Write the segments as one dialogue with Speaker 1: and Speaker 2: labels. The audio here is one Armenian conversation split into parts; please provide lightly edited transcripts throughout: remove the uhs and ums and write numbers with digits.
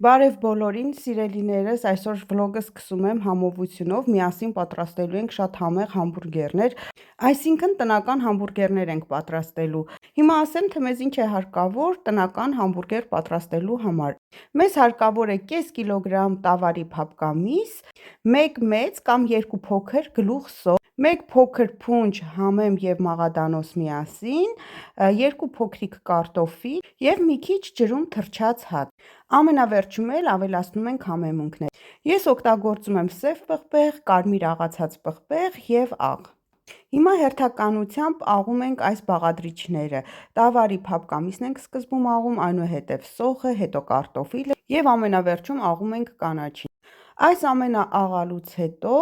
Speaker 1: Բարև բոլորին, սիրելիներս, այսօր վլոգը սկսում եմ համովությունով, միասին պատրաստելու ենք շատ համեղ համբուրգերներ, այսինքն տնական համբուրգերներ ենք պատրաստելու։ Հիմա ասեմ, թե մեզ ինչ է հարկավոր տնական համբուրգեր պատրաստելու համար։ Մեզ հարկավոր է կես կիլոգրամ տավարի փափկամիս, 1 մեծ կամ 2 փոքր գլուխ սոթ, 1 փոքր փունջ համեմ եւ մաղադանոս միասին, 2 փոքրիկ կարտոֆիլ եւ մի քիչ ջրում թրջած հաց։ Ամենավերջում էլ ավելացնում ենք համեմունքներ։ Ես օգտագործում եմ սև պղպեղ, կարմիր աղացած պղպեղ եւ աղ։ Հիմա հերթականությամբ աղում ենք այս բաղադրիչները։ Տավարի փափկամիսն ենք սկզբում աղում, այնուհետև սոխը, հետո կարտոֆիլը եւ ամենավերջում աղում ենք կանաչին։ Այս ամենը աղալուց հետո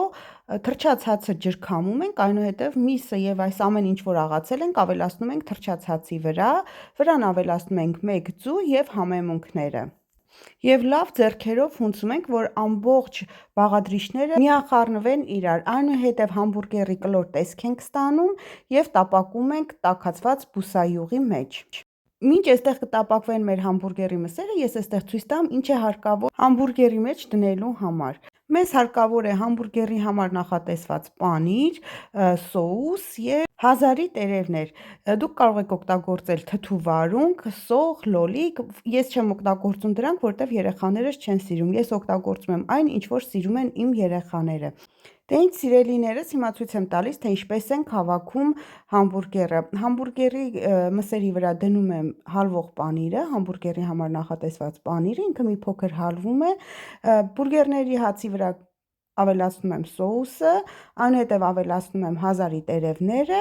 Speaker 1: թրջած հացը ջրքամում ենք, այնուհետև միսը եւ այս ամեն ինչ որ աղացել ենք ավելացնում ենք թրջած հացի վրա, վրան ավելացնում ենք 1 ձու եւ համեմունքները։ Եվ լավ ձեռքերով հունցում ենք, որ ամբողջ բաղադրիչները միախառնվեն իրար, այնուհետև համբուրգերի կլոր տեսք ենք ստանում եւ տապակում ենք տաքացված բուսայուղի մեջ։ Մինչ այստեղ կտապակվեն մեր համբուրգերի մսերը, ես այստեղ ցույց տամ ինչ է հարկավոր համբուրգերի մեջ դնելու համար։ Մեզ հարկավոր է համբուրգերի համար նախատեսված պանիր, սոուս եւ հազարի տերևներ։ Դուք կարող եք օգտագործել թթու վարունգ, սող, լոլիկ։ Ես չեմ օգտագործում դրանք, որտեղ երեխաներս չեն սիրում։ Ես օգտագործում եմ այն, ինչ որ սիրում են իմ երեխաները։ Դե ինչ սիրելիներս, հիմա ցույց եմ տալիս, թե ինչպես ենք հավաքում համբուրգերը։ Համբուրգերի մսերի վրա դնում եմ հալվող պանիրը, համբուրգերի համար նախատեսված պանիրը, ինքը մի փոքր հալվում է, բուրգերների հացի վրա ավելացնում եմ սոուսը, այնուհետև ավելացնում եմ հազարի տերևները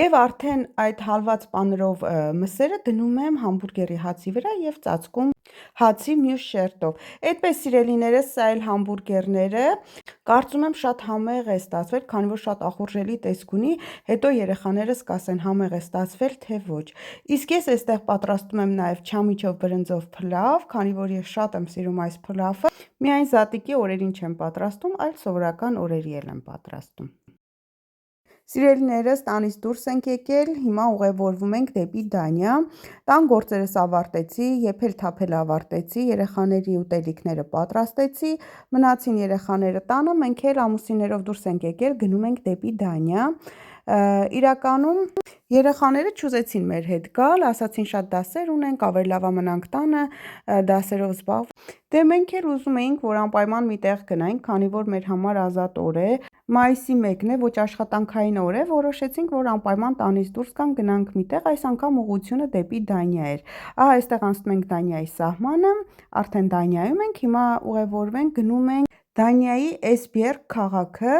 Speaker 1: եւ արդեն այդ հալված պանիրով մսերը դնում եմ համբուրգերի հացի վրա եւ ծածկում հացի մյուս շերտով։ Այդպես սիրելիներս, սա էլ համբուրգերները, կարծում եմ շատ համեղ է ստացվել, քանի որ շատ ախորժելի տեսք ունի, հետո երեխաներս կասեն համեղ է ստացվել, թե ոչ։ Իսկ ես այստեղ պատրաստում եմ նաեւ չամիչով բրնձով փլավ, քանի որ ես շատ եմ սիրում այս փլավը։ Միայն զատիկի օրերին չեմ պատրաստում, այլ սովորական օրերի եմ պատրաստում։ Սիրելիներս, տանից դուրս ենք եկել, հիմա ուղևորվում ենք դեպի Դանիա։ Տան գործերս ավարտեցի, եփել թափել ավարտեցի, երեխաների ուտելիքները պատրաստեցի, մնացին երեխաները տանը, մենք էլ ամուսիններով դուրս ենք եկել, գնում ենք դեպի Դանիա։ Իրականում երեխաները չուզեցին մեր հետ գալ, ասացին շատ դասեր ունենք, ավելի լավ է մնանք տանը, դասերով զբաղվենք։ Դե մենք էլ ուզում էինք, որ անպայման մի տեղ գնանք, քանի որ մեր համար ազատ օր է, մայիսի 1-ն է, ոչ աշխատանքային օր է, որոշեցինք, որ անպայման տանից դուրս գանք մի տեղ, այս անգամ ուղղությունը դեպի Դանիա էր։ Ահա այստեղ անցնում ենք Դանիայի սահմանը, արդեն Դանիայում ենք, հիմա ուղևորվենք, գնում ենք Դանիայի Էսբիերգ քաղաքը,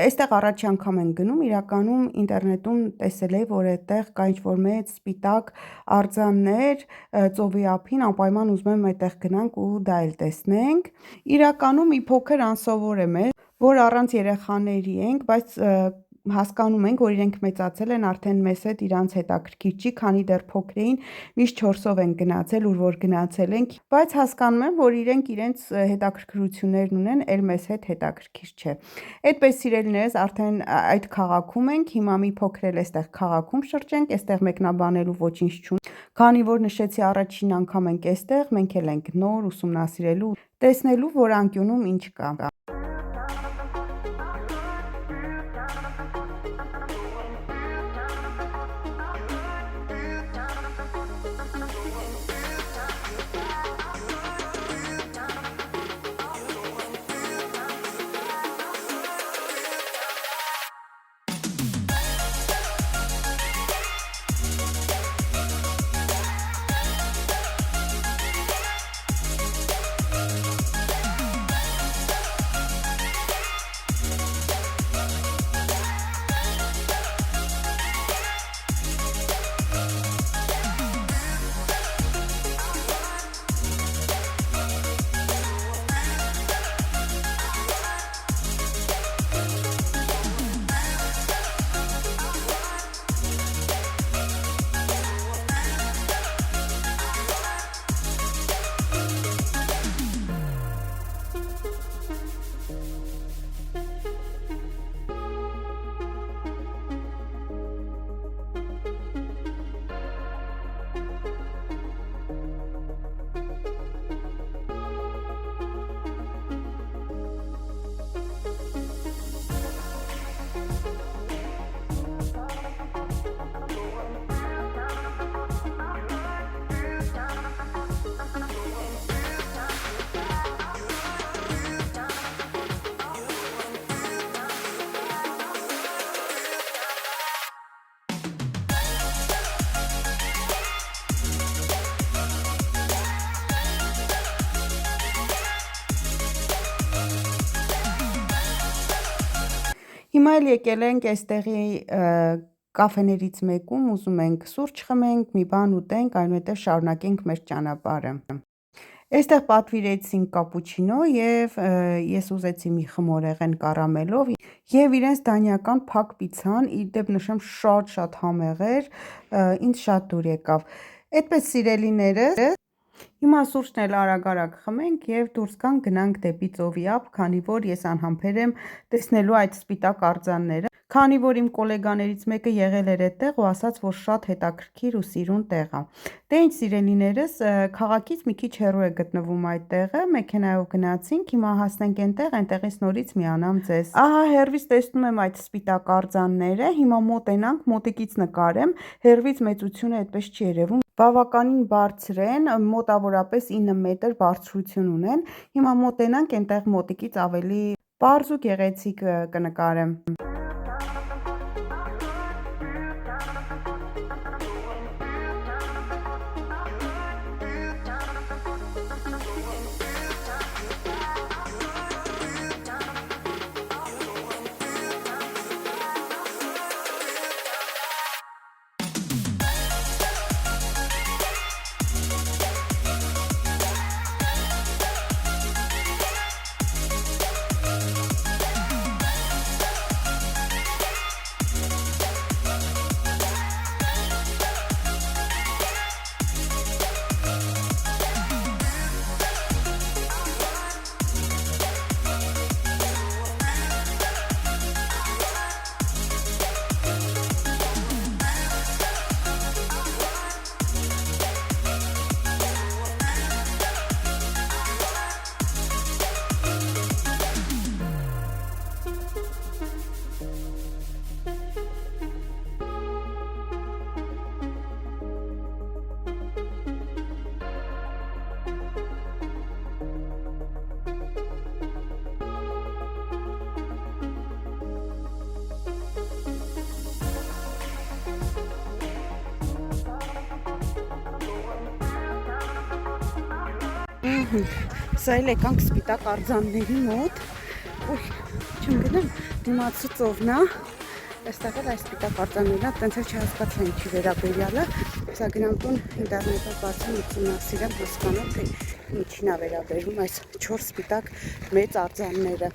Speaker 1: այստեղ առաջի անգամ ենք գնում, իրականում ինտերնետում տեսել եմ, որ այդտեղ կա ինչ-որ մեծ սպիտակ արձաններ, ծովի ափին, անպայման ուզում եմ այդտեղ գնանք ու դա էլ տեսնենք։ Իրականում մի փոքր անսովոր է մեզ, որ առանց երեխաների ենք, բայց հասկանում ենք, որ իրենք մեծացել են, արդեն մեզ հետ իրանց հետաքրքիր չի, քանի դեռ փոքր էին, միշտ 4-ով են գնացել, ուր որ գնացել ենք, բայց հասկանում եմ, որ իրենք իրենց հետաքրքրություններն ունեն, էլ մեզ հետ հետաքրքիր չէ։ Այդպես սիրելիներս, արդեն այդ քաղաքում ենք, հիմա մի փոքր էլ այստեղ քաղաքում շրջենք, այստեղ մեկնաբանելու ոչինչ չունի, քանի որ նշեցի առաջին անգամ ենք այստեղ, մենք էլ ենք նոր ուսումնասիրելու, տեսնելու, որ անկյունում ինչ կա։ Հիմա էլ եկել ենք այստեղի կաֆեներից մեկում, ուզում ենք սուրճ խմենք, մի բան ուտենք, այնուհետև շարունակենք մեր ճանապարհը։ Այստեղ պատվիրեցինք կապուչինո եւ ես ուզեցի մի խմորեղեն կարամելով եւ իրենց դանիական փակ պիցան, իդեպ նշեմ շատ համեղ էր, ինձ շատ դուր եկավ։ Այդպես սիրելիներս, հիմա սուրճն էլ արագ խմենք եւ դուրս գանք դեպի ծովի ափ, քանի որ ես անհամբեր եմ տեսնելու այդ սպիտակ արձանները, քանի որ իմ գոլեգաներից մեկը եղել էր այդտեղ ու ասաց, որ շատ հետաքրքիր ու սիրուն տեղ է։ Դե ինչ սիրելիներս, քաղաքից մի քիչ հեռու է գտնվում այդ տեղը, մեքենայով գնացինք, հիմա հասնենք այնտեղից նորից միանամ ձեզ։ Ահա հեռվից տեսնում եմ այդ սպիտակ արձանները, հիմա մոտենանք, մոտիկից նկարեմ, հեռվից մեծությունը այդպես չի երևում, բավականին բարձր են, մոտավորապես 9 մետր բարձրություն ունեն։ Հիմա մոտենանք, այնտեղ մոտիկից ավելի պարզ ու գեղեցիկ կնկարեմ։ Սա էլ եկանք սպիտակ արձանների մոտ, չեմ գնեմ, դիմացի ծովն է, այստեղ էլ այս սպիտակ արձաններն է, տենց էլ չհասկացա ինչի վերաբերյալը, սա գնամ տուն ինտերնետով բացեմ ուսումնասիրեմ, հասկանամ, թե ինչին է վերաբերում այս 4 սպիտակ մեծ արձանները։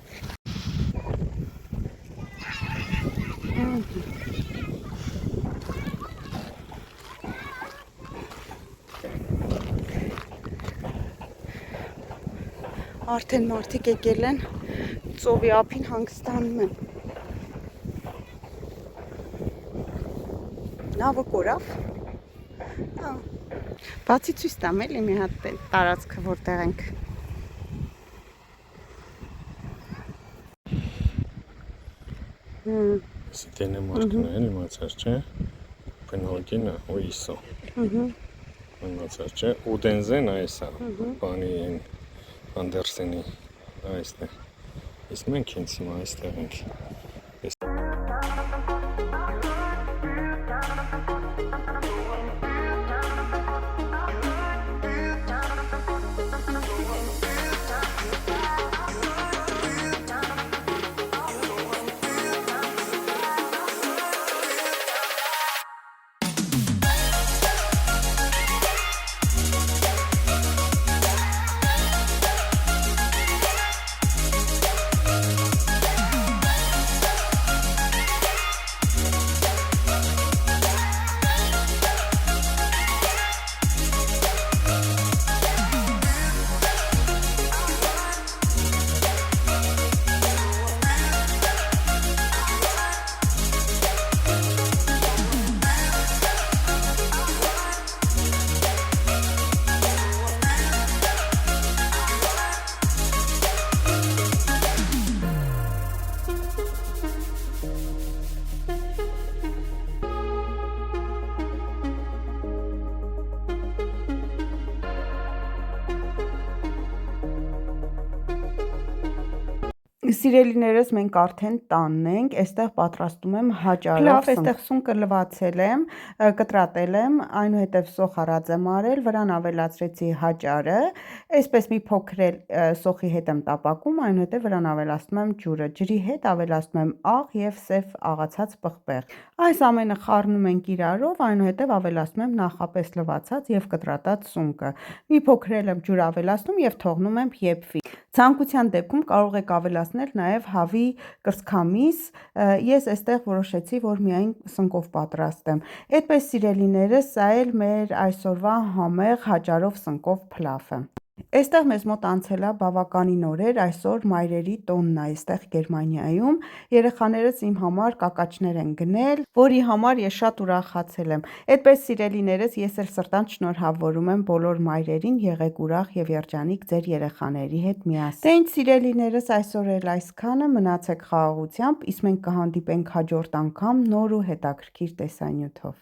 Speaker 1: Արդեն մարդիկ եկել են ծովի ափին հանգստանում են։ Նավը կորավ։ Բացի ցույց տամ էլի մի հատ տարածքը որտեղ ենք։
Speaker 2: Սիտենը մարդուն է իմացած չէ։ Բնօրգինը ու իսո։ Իմացած չէ։ Ուդենզեն այսա։ Բանի են Անդերսենի այստեղ։ Իսկ մենք հենց հիմա այստեղ ենք։
Speaker 1: Սիրելիներս, մենք արդեն տանն ենք, այստեղ պատրաստում եմ հաճարով, այստեղ սունկը լվացել եմ, կտրատել եմ, այնուհետև սոխարած եմ արել, վրան ավելացրեցի հաճարը, այսպես մի փոքր սոխի հետ եմ տապակում, այնուհետև վրան ավելացնում եմ ջուրը, ջրի հետ ավելացնում եմ աղ և սև աղացած պղպեղ, այս ամենը խառնում ենք իրարով, այնուհետև ավելացնում եմ նախապես լվացած և կտրատած սունկը, մի փոքր եմ ջուր ավելացնում և թողնում եմ եփվի, ցանկության դեպքում կարող եք ավելացնել նաև հավի կրծքամիս, ես այստեղ որոշեցի, որ միայն սնկով պատրաստեմ, այդպես սիրելիներս, սա էլ մեր այսօրվա համեղ հաճարով սնկով փլավը։ Այստեղ մեզ մոտ անցել է բավականին օրեր, այսօր մայրերի տոնն է այստեղ Գերմանիայում, երեխաներս իմ համար կակաչներ են գնել, որի համար ես շատ ուրախացել եմ, այդպես սիրելիներս, ես էլ սրտանց շնորհավորում եմ բոլոր մայրերին, եղեք ուրախ և երջանիկ ձեր երեխաների հետ միասին։ Դե ինչ սիրելիներս, այսօր էլ այսքանը, մնացեք խաղաղությամբ, իսկ մենք կհանդիպենք հաջորդ անգամ նոր ու հետաքրքիր տեսանյութով։